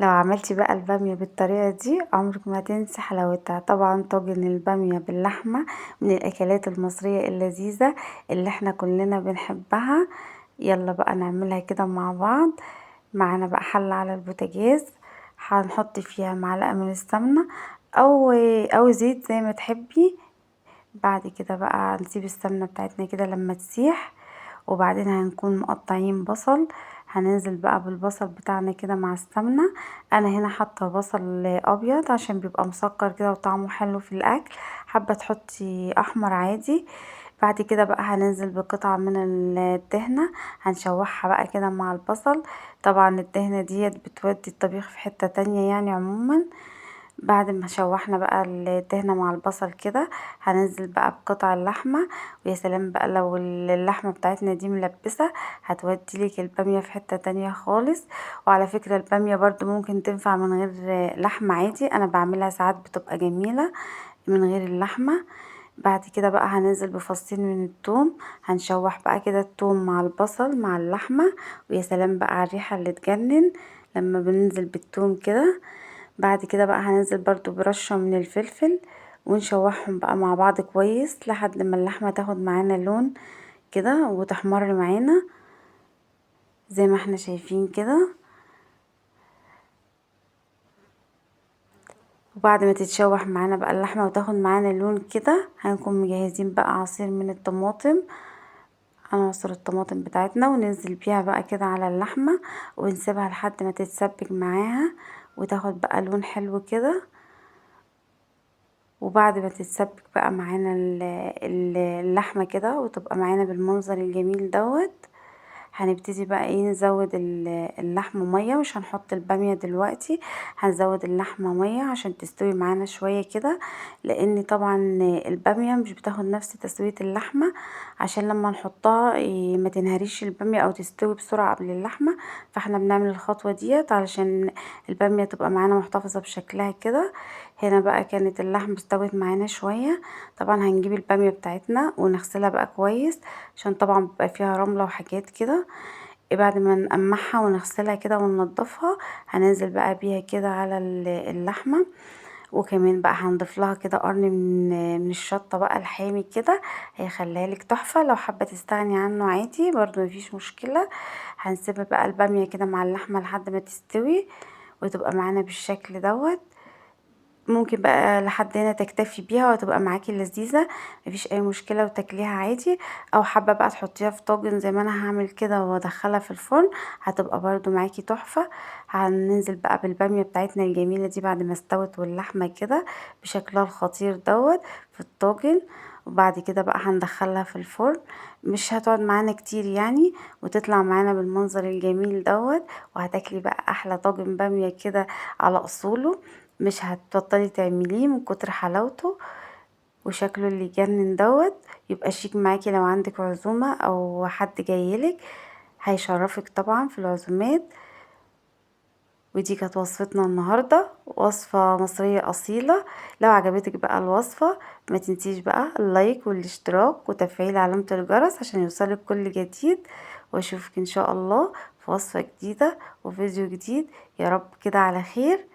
لو عملتي بقى البامية بالطريقة دي عمرك ما هتنسي حلاوتها. طبعا طاجن البامية باللحمة من الأكلات المصرية اللذيذة اللي احنا كلنا بنحبها. يلا بقى نعملها كده مع بعض. معانا بقى حلة على البوتاجاز، هنحط فيها معلقة من السمنة او زيت زي ما تحبي. بعد كده بقى نسيب السمنة بتاعتنا كده لما تسيح، وبعدين هنكون مقطعين بصل. هننزل بقى بالبصل بتاعنا كده مع السمنة. انا هنا حاطه بصل ابيض عشان بيبقى مسكر كده وطعمه حلو في الاكل. حابه تحطي احمر عادي. بعد كده بقى هننزل بقطعة من الدهنة، هنشوحها بقى كده مع البصل. طبعا الدهنة ديت بتودي الطبيخ في حتة تانية يعني عموما. بعد ما شوحنا بقى الدهنة مع البصل كده، هننزل بقى بقطع اللحمة. ويا سلام بقى لو اللحمة بتاعتنا دي ملبسة، هتودي لك البامية في حتة تانية خالص. وعلى فكرة البامية برضو ممكن تنفع من غير لحمة عادي، انا بعملها ساعات بتبقى جميلة من غير اللحمة. بعد كده بقى هننزل بفصين من الثوم، هنشوح بقى كده الثوم مع البصل مع اللحمة. ويا سلام بقى على الريحة اللي تجنن لما بننزل بالثوم كده. بعد كده بقى هننزل برضو برشة من الفلفل، ونشوحهم بقى مع بعض كويس لحد ما اللحمة تاخد معانا لون كده وتحمر معانا زي ما احنا شايفين كده. وبعد ما تتشوح معانا بقى اللحمة وتاخد معانا لون كده، هنكون مجهزين بقى عصير من الطماطم. هنعصر الطماطم بتاعتنا وننزل بيها بقى كده على اللحمة، ونسيبها لحد ما تتسبك معاها وتاخد بقى لون حلو كده. وبعد ما تتسبك بقى معانا اللحمة كده وتبقى معانا بالمنظر الجميل دوت، هنبتدي بقى ايه نزود اللحمة مية. مش هنحط البامية دلوقتي، هنزود اللحمة مية عشان تستوي معانا شوية كده. لان طبعا البامية مش بتاخد نفس تسوية اللحمة، عشان لما نحطها ما تنهريش البامية او تستوي بسرعة قبل اللحمة. فاحنا بنعمل الخطوة ديت علشان البامية تبقى معانا محتفظة بشكلها كده. هنا بقى كانت اللحمة استوت معانا شوية. طبعا هنجيب البامية بتاعتنا ونغسلها بقى كويس، عشان طبعا بيبقى فيها رملة وحاجات كده. بعد ما نقمعها ونغسلها كده وننضفها، هننزل بقى بيها كده على اللحمة. وكمان بقى هنضيف لها كده قرن من الشطة بقى الحامي كده، هيخليها لك تحفة. لو حابة تستغني عنه عادي برضو مفيش مشكلة. هنسيب بقى البامية كده مع اللحمة لحد ما تستوي وتبقى معانا بالشكل دوت. ممكن بقى لحد هنا تكتفي بيها وهتبقى معاكي لذيذة، مفيش اي مشكلة وتاكليها عادي. او حابة بقى تحطيها في طاجن زي ما انا هعمل كده وادخلها في الفرن، هتبقى برضو معاكي تحفة. هننزل بقى بالبامية بتاعتنا الجميلة دي بعد ما استوت واللحمة كده بشكلها الخطير دوت في الطاجن. وبعد كده بقى هندخلها في الفرن. مش هتقعد معانا كتير يعني، وتطلع معانا بالمنظر الجميل دوت. وهتاكلي بقى احلى طاجن بامية كده على اصوله. مش هتبطلي تعمليه من كتر حلاوته وشكله اللي يجنن دوت. يبقى شيك معاكي لو عندك عزومة او حد جايلك، هيشرفك طبعا في العزومات. ودي كانت وصفتنا النهاردة، وصفة مصرية أصيلة. لو عجبتك بقى الوصفة ما تنسيش بقى اللايك والاشتراك وتفعيل علامة الجرس عشان يوصلك كل جديد. واشوفك ان شاء الله في وصفة جديدة وفيديو جديد. يا رب كده على خير.